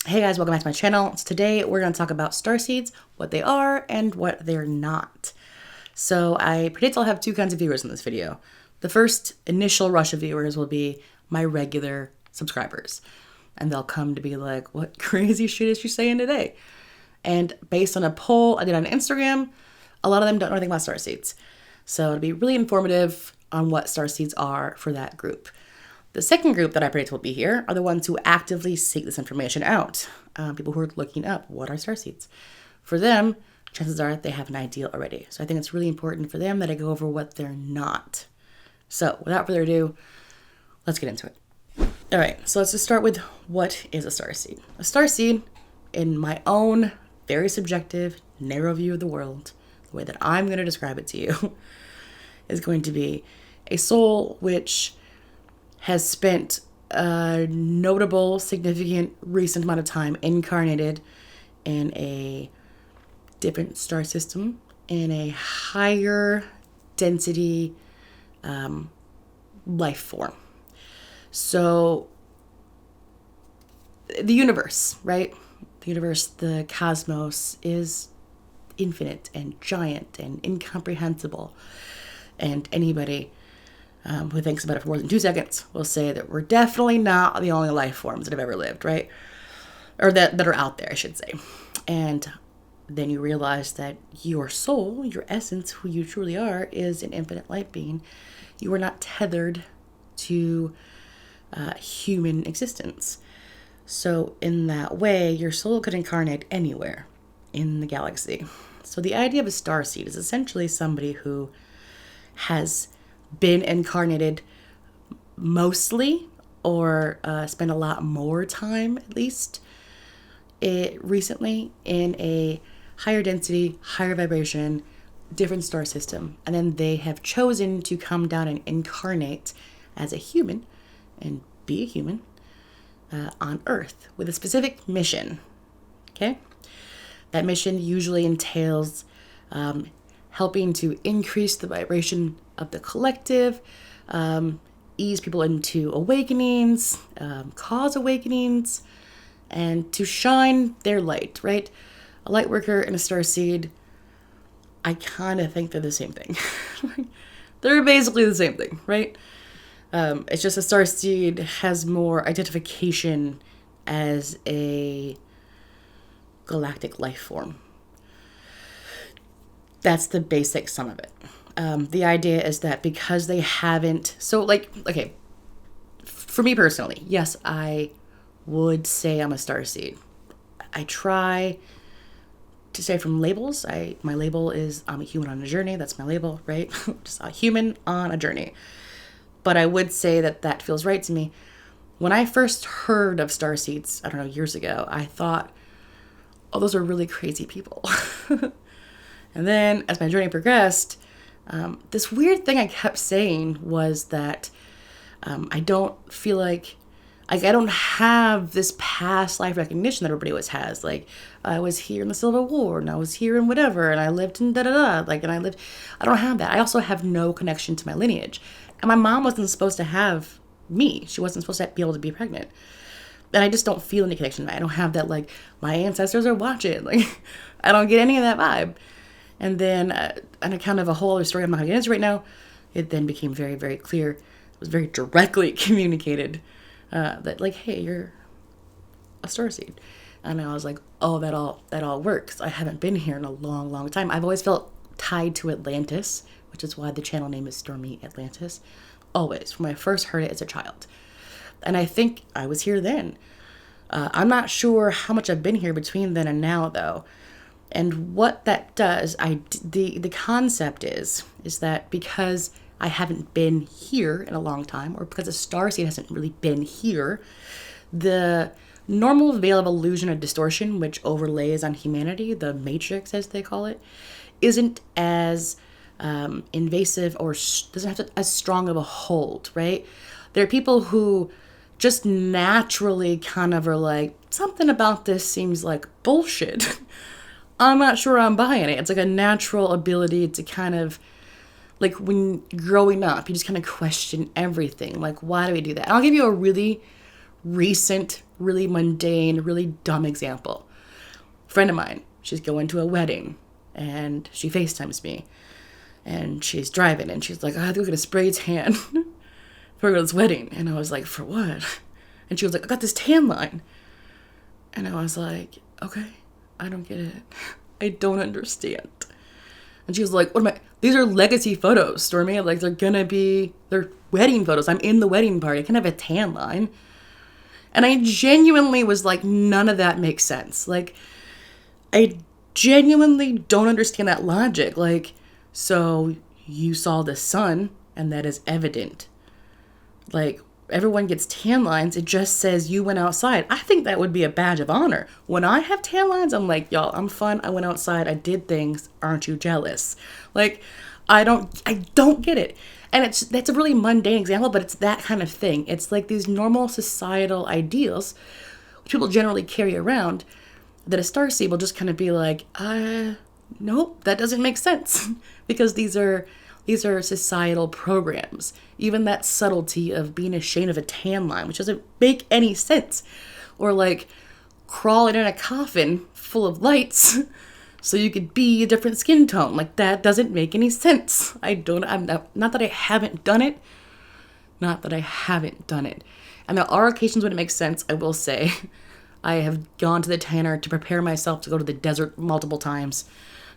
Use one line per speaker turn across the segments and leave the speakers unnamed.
Hey guys, welcome back to my channel. So today we're going to talk about starseeds, what they are and what they're not. So I predict I'll have two kinds of viewers in this video. The first initial rush of viewers will be my regular subscribers. And they'll come to be like, what crazy shit is she saying today? And based on a poll I did on Instagram, a lot of them don't know anything about starseeds. So it'll be really informative on what starseeds are for that group. The second group that I predict will be here are the ones who actively seek this information out. People who are looking up what are starseeds. For them, chances are they have an idea already. So I think it's really important for them that I go over what they're not. So without further ado, let's get into it. All right, so let's just start with what is a starseed. A starseed, in my own very subjective, narrow view of the world, the way that I'm going to describe it to you, is going to be a soul which has spent a notable, significant, recent amount of time incarnated in a different star system, in a higher density life form. So, the universe, right? The universe, the cosmos, is infinite and giant and incomprehensible. And anybody who thinks about it for more than 2 seconds will say that we're definitely not the only life forms that have ever lived, right? Or that are out there, I should say. And then you realize that your soul, your essence, who you truly are, is an infinite light being. You are not tethered to human existence. So in that way, your soul could incarnate anywhere in the galaxy. So the idea of a starseed is essentially somebody who has been incarnated mostly or spent a lot more time at least recently in a higher density, higher vibration, different star system. And then they have chosen to come down and incarnate as a human and be a human on Earth with a specific mission. Okay? That mission usually entails helping to increase the vibration of the collective, ease people into awakenings, cause awakenings, and to shine their light, right? A light worker and a starseed, I kind of think they're the same thing. They're basically the same thing, right? It's just a starseed has more identification as a galactic life form. That's the basic sum of it. The idea is that because they haven't, okay, for me personally, yes, I would say I'm a starseed. I try to stay from labels. My label is I'm a human on a journey. That's my label, right? Just a human on a journey. But I would say that feels right to me. When I first heard of starseeds, I don't know, years ago, I thought, oh, those are really crazy people. And then as my journey progressed, this weird thing I kept saying was that I don't feel like I don't have this past life recognition that everybody always has. Like, I was here in the Civil War, and I was here in whatever, and I lived in da-da-da. I don't have that. I also have no connection to my lineage. And my mom wasn't supposed to have me. She wasn't supposed to be able to be pregnant. And I just don't feel any connection to that. I don't have that, like, my ancestors are watching. Like, I don't get any of that vibe. And then, on account of a whole other story I'm not going to get into right now, it then became very, very clear. It was very directly communicated that, like, hey, you're a starseed. And I was like, oh, that all works. I haven't been here in a long, long time. I've always felt tied to Atlantis, which is why the channel name is Stormy Atlantis. Always, when I first heard it as a child. And I think I was here then. I'm not sure how much I've been here between then and now, though. And what that does, the concept is that because I haven't been here in a long time, or because a starseed hasn't really been here, the normal veil of illusion or distortion, which overlays on humanity, the matrix as they call it, isn't as invasive or doesn't have as strong of a hold, right? There are people who just naturally kind of are like, something about this seems like bullshit. I'm not sure I'm buying it. It's like a natural ability to kind of, like, when growing up, you just kind of question everything. Like, why do we do that? And I'll give you a really recent really mundane, really dumb example. Friend of mine, she's going to a wedding and she FaceTimes me and she's driving and she's like, I have to go get a spray tan for this wedding. And I was like, for what? And she was like, I got this tan line. And I was like, okay, I don't get it. I don't understand. And she was like, what am I? These are legacy photos, Stormy. Like, they're wedding photos. I'm in the wedding party. I can have a tan line. And I genuinely was like, none of that makes sense. Like, I genuinely don't understand that logic. Like, so you saw the sun and that is evident. Like, everyone gets tan lines. It just says you went outside. I think that would be a badge of honor. When I have tan lines, I'm like, y'all, I'm fun. I went outside. I did things. Aren't you jealous? Like, I don't get it. And that's a really mundane example, but it's that kind of thing. It's like these normal societal ideals, which people generally carry around, that a starseed will just kind of be like, nope, that doesn't make sense. Because these are societal programs. Even that subtlety of being ashamed of a tan line, which doesn't make any sense. Or like crawling in a coffin full of lights so you could be a different skin tone. Like, that doesn't make any sense. Not that I haven't done it. Not that I haven't done it. And there are occasions when it makes sense, I will say. I have gone to the tanner to prepare myself to go to the desert multiple times.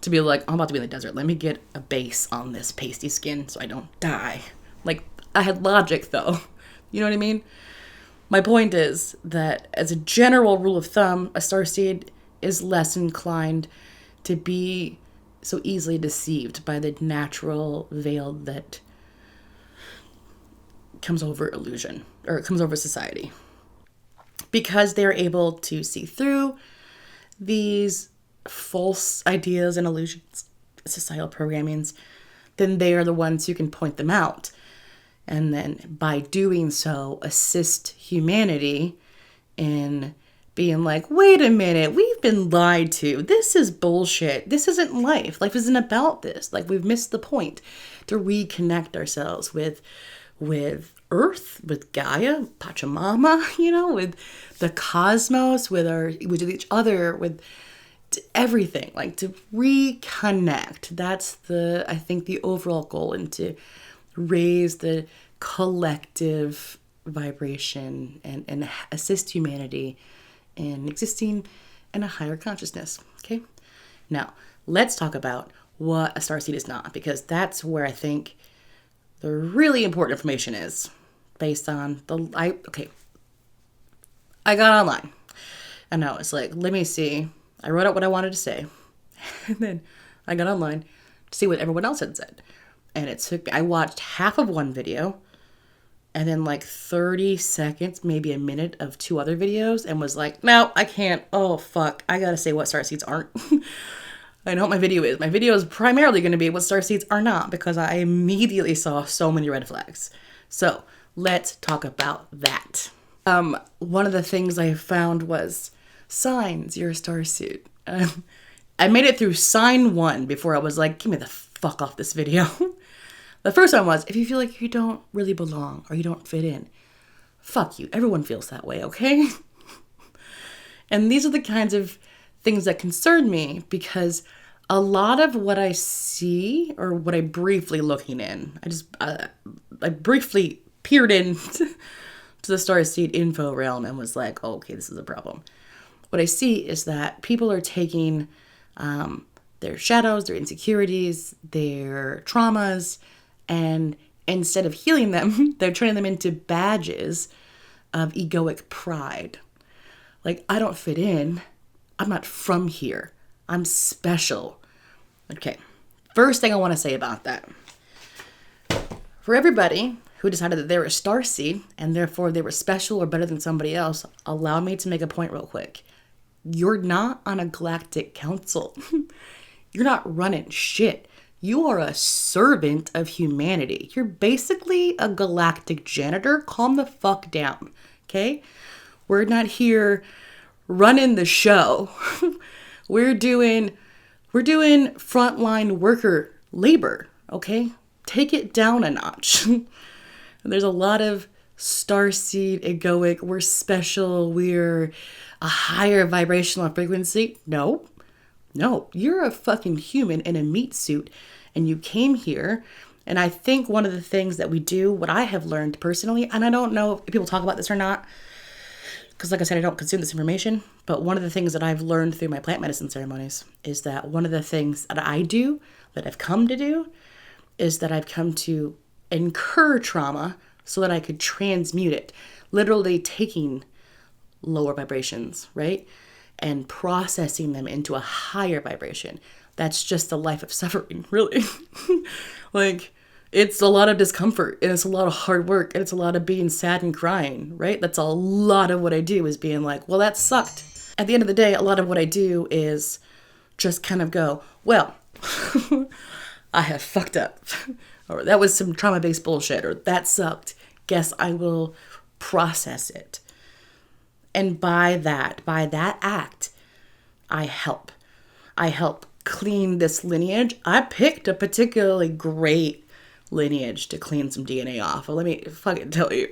To be like, I'm about to be in the desert. Let me get a base on this pasty skin so I don't die. Like, I had logic, though. You know what I mean? My point is that, as a general rule of thumb, a starseed is less inclined to be so easily deceived by the natural veil that comes over illusion, or comes over society. Because they're able to see through these false ideas and illusions, societal programmings, then they are the ones who can point them out. And then by doing so, assist humanity in being like, wait a minute, we've been lied to. This is bullshit. This isn't life. Life isn't about this. Like, we've missed the point. To reconnect ourselves with Earth, with Gaia, Pachamama, with the cosmos, with each other, with everything, like to reconnect. That's I think the overall goal, and to raise the collective vibration and assist humanity in existing in a higher consciousness. Okay. Now let's talk about what a starseed is not, because that's where I think the really important information is based on I got online and I was like, let me see. I wrote out what I wanted to say, and then I got online to see what everyone else had said. And it took me, I watched half of one video, and then like 30 seconds, maybe a minute of two other videos, and was like, no, I can't. Oh, fuck. I gotta say what starseeds aren't. I know what my video is. My video is primarily going to be what starseeds are not, because I immediately saw so many red flags. So let's talk about that. One of the things I found was signs you're a starseed. I made it through sign 1 before I was like, give me the fuck off this video. The first one was, if you feel like you don't really belong or you don't fit in, fuck you. Everyone feels that way, okay? And these are the kinds of things that concern me, because a lot of what I see, or what I briefly looking in, I briefly peered in to the starseed info realm and was like, oh, okay, this is a problem. What I see is that people are taking their shadows, their insecurities, their traumas, and instead of healing them, they're turning them into badges of egoic pride. Like, I don't fit in. I'm not from here. I'm special. Okay, first thing I want to say about that. For everybody who decided that they were a starseed and therefore they were special or better than somebody else, allow me to make a point real quick. You're not on a galactic council. You're not running shit. You are a servant of humanity. You're basically a galactic janitor. Calm the fuck down, okay? We're not here running the show. We're doing frontline worker labor, okay? Take it down a notch. There's a lot of starseed, egoic, we're special, we're a higher vibrational frequency. No, no, you're a fucking human in a meat suit and you came here. And I think one of the things that we do, what I have learned personally, and I don't know if people talk about this or not, because like I said, I don't consume this information, but one of the things that I've learned through my plant medicine ceremonies is that one of the things that I do, that I've come to do, is that I've come to incur trauma so that I could transmute it. Literally taking lower vibrations, right? And processing them into a higher vibration. That's just a life of suffering, really. Like, it's a lot of discomfort and it's a lot of hard work and it's a lot of being sad and crying, right? That's a lot of what I do, is being like, well, that sucked. At the end of the day, a lot of what I do is just kind of go, well, I have fucked up. Or that was some trauma-based bullshit, or that sucked. Guess I will process it. And by that act, I help. I help clean this lineage. I picked a particularly great lineage to clean some DNA off. Well, let me fucking tell you.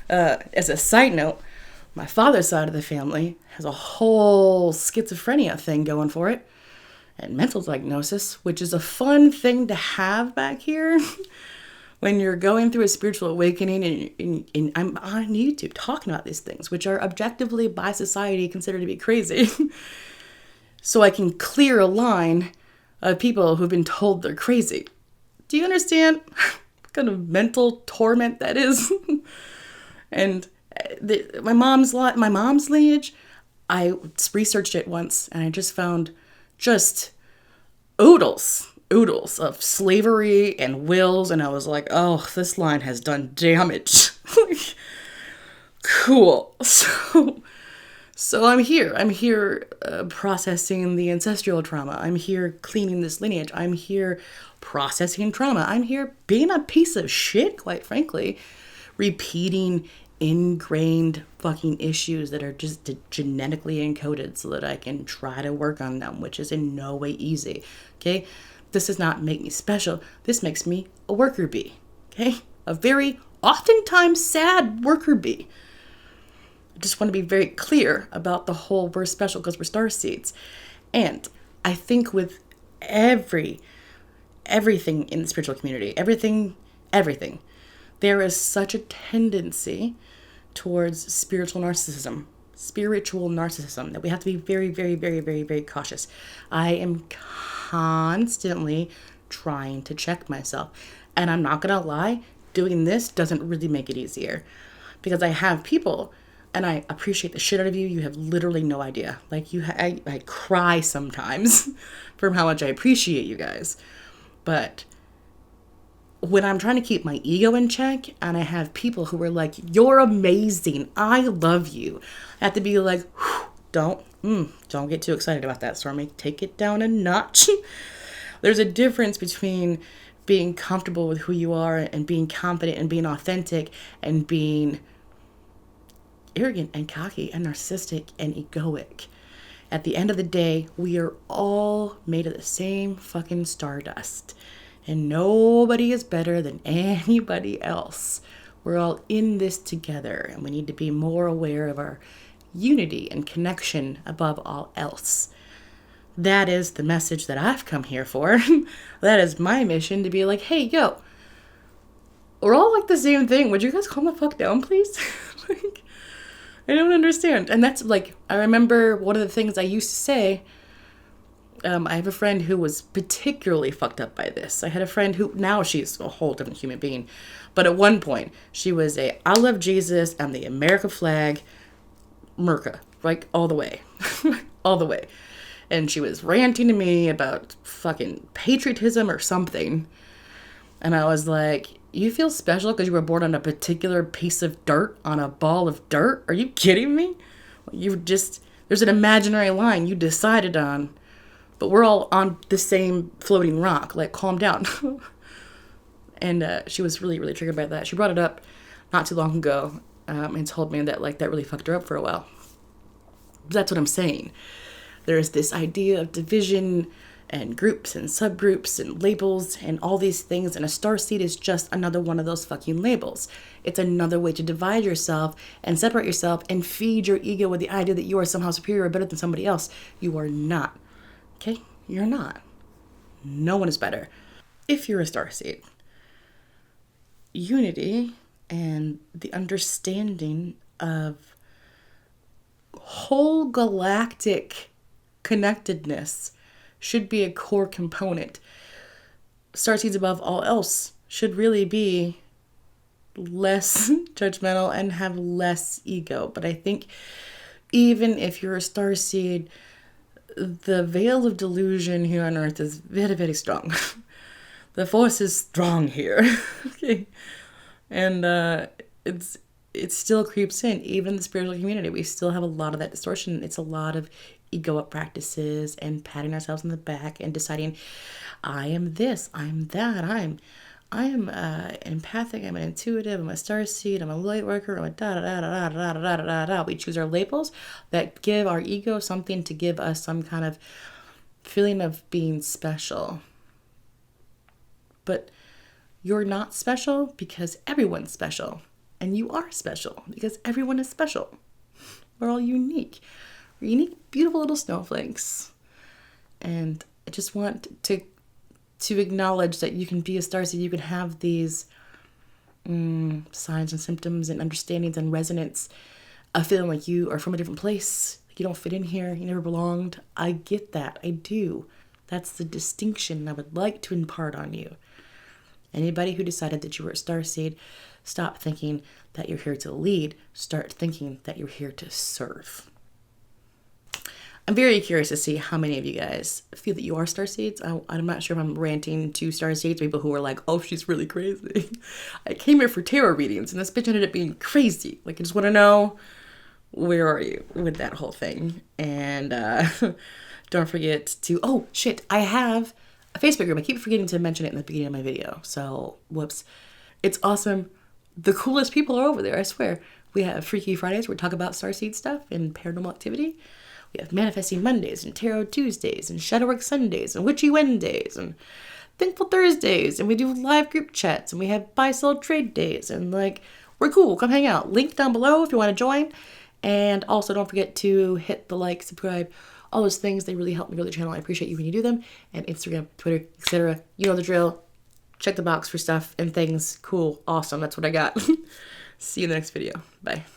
As a side note, my father's side of the family has a whole schizophrenia thing going for it. And mental diagnosis, which is a fun thing to have back here when you're going through a spiritual awakening, and I'm on YouTube talking about these things, which are objectively by society considered to be crazy. So I can clear a line of people who've been told they're crazy. Do you understand what kind of mental torment that is? And my mom's lineage, I researched it once and I just found just oodles of slavery and wills, and I was like, oh, this line has done damage. Cool. So I'm here processing the ancestral trauma. I'm here cleaning this lineage. I'm here processing trauma. I'm here being a piece of shit, quite frankly, repeating ingrained fucking issues that are just genetically encoded so that I can try to work on them, which is in no way easy. Okay? This does not make me special. This makes me a worker bee. Okay? A very oftentimes sad worker bee. I just want to be very clear about the whole we're special because we're starseeds. And I think with everything in the spiritual community, everything, there is such a tendency towards spiritual narcissism that we have to be very, very, very, very, very cautious. I am constantly trying to check myself. And I'm not going to lie, doing this doesn't really make it easier. Because I have people, and I appreciate the shit out of you. You have literally no idea. Like, I cry sometimes from how much I appreciate you guys. But when I'm trying to keep my ego in check and I have people who are like, you're amazing, I love you, I have to be like, don't get too excited about that, Stormy. Take it down a notch. There's a difference between being comfortable with who you are and being confident and being authentic and being arrogant and cocky and narcissistic and egoic. At the end of the day, we are all made of the same fucking stardust. And nobody is better than anybody else. We're all in this together, and we need to be more aware of our unity and connection above all else. That is the message that I've come here for. That is my mission, to be like, hey, yo, we're all like the same thing. Would you guys calm the fuck down, please? Like, I don't understand. And that's like, I remember one of the things I used to say. I have a friend who was particularly fucked up by this. I had a friend who, now she's a whole different human being. But at one point, she was I love Jesus and the American flag, Merca, right? All the way. All the way. And she was ranting to me about fucking patriotism or something. And I was like, you feel special because you were born on a particular piece of dirt, on a ball of dirt? Are you kidding me? There's an imaginary line you decided on. But we're all on the same floating rock. Like, calm down. And she was really, really triggered by that. She brought it up not too long ago and told me that, like, that really fucked her up for a while. That's what I'm saying. There's this idea of division and groups and subgroups and labels and all these things. And a starseed is just another one of those fucking labels. It's another way to divide yourself and separate yourself and feed your ego with the idea that you are somehow superior or better than somebody else. You are not. Okay? You're not. No one is better. If you're a starseed, unity and the understanding of whole galactic connectedness should be a core component. Starseeds above all else should really be less judgmental and have less ego. But I think even if you're a starseed, the veil of delusion here on Earth is very, very strong. The force is strong here. Okay. And it still creeps in. Even in the spiritual community, we still have a lot of that distortion. It's a lot of ego up practices and patting ourselves on the back and deciding, I am this, I'm that, I am empathic, I'm an intuitive, I'm a starseed, I'm a light worker, I'm a da da da da da da da da da da. We choose our labels that give our ego something to give us some kind of feeling of being special. But you're not special because everyone's special. And you are special because everyone is special. We're all unique. We're unique, beautiful little snowflakes. And I just want to acknowledge that you can be a starseed. You can have these signs and symptoms and understandings and resonance of feeling like you are from a different place. Like you don't fit in here. You never belonged. I get that. I do. That's the distinction I would like to impart on you. Anybody who decided that you were a starseed, stop thinking that you're here to lead. Start thinking that you're here to serve. I'm very curious to see how many of you guys feel that you are starseeds. I'm not sure if I'm ranting to starseeds, people who are like, oh, she's really crazy. I came here for tarot readings, and this bitch ended up being crazy. Like, I just want to know, where are you with that whole thing? And don't forget to, oh, shit, I have a Facebook group. I keep forgetting to mention it in the beginning of my video. So, whoops. It's awesome. The coolest people are over there, I swear. We have Freaky Fridays where we talk about starseed stuff and paranormal activity. We have Manifesting Mondays and Tarot Tuesdays and Shadowwork Sundays and Witchy Wednesdays and Thankful Thursdays. And we do live group chats and we have buy-sell trade days. And like, we're cool. Come hang out. Link down below if you want to join. And also don't forget to hit the like, subscribe, all those things. They really help me grow the channel. I appreciate you when you do them. And Instagram, Twitter, etc. You know the drill. Check the box for stuff and things. Cool. Awesome. That's what I got. See you in the next video. Bye.